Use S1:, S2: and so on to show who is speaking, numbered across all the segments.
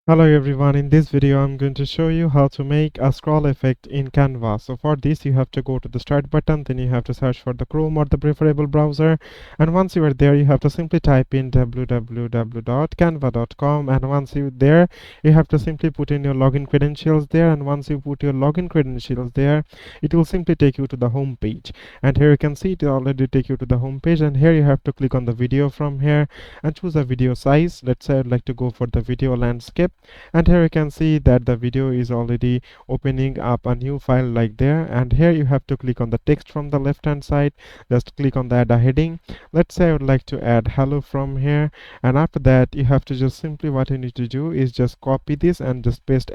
S1: Hello everyone, in this video I'm going to show you how to make a scroll effect in Canva. So for this you have to go to the start button, then you have to search for the Chrome or the preferable browser, and once you are there you have to simply type in www.canva.com, and once you're there you have to simply put in your login credentials there, and once you put your login credentials there it will simply take you to the home page. And here you can see it already take you to the home page, and here you have to click on the video from here and choose a video size. Let's say I'd like to go for the video landscape, and here you can see that the video is already opening up a new file like there. And here you have to click on the text from the left hand side, just click on the add a heading. Let's say I would like to add hello from here, and after that you have to just simply, what you need to do is just copy this and just paste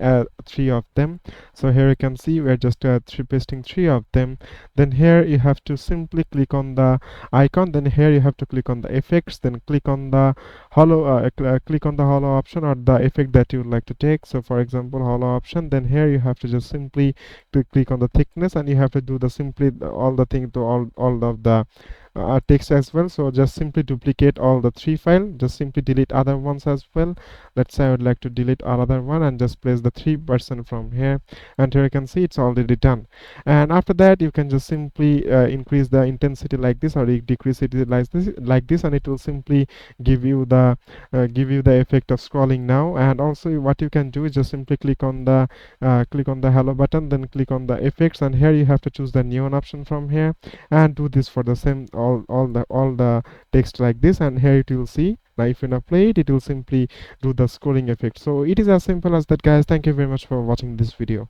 S1: three of them. So here you can see we're just pasting three of them. Then here you have to simply click on the icon, then here you have to click on the effects, then click on the click on the hollow option or the effect that you would like to take. So for example, hollow option, then here you have to just simply click on the thickness, and you have to do the simply all the thing to all of the text as well. So just simply duplicate all the three file, just simply delete other ones as well. Let's say I would like to delete another one and just place the 3% from here, and here you can see it's already done. And after that you can just simply increase the intensity like this, or decrease it like this, and it will simply give you the effect of scrolling now. And also what you can do is just simply click on the hello button, then click on the effects, and here you have to choose the neon option from here and do this for the same all the text like this. And here it will see, now if you now play it, it will simply do the scrolling effect. So it is as simple as that, guys. Thank you very much for watching this video.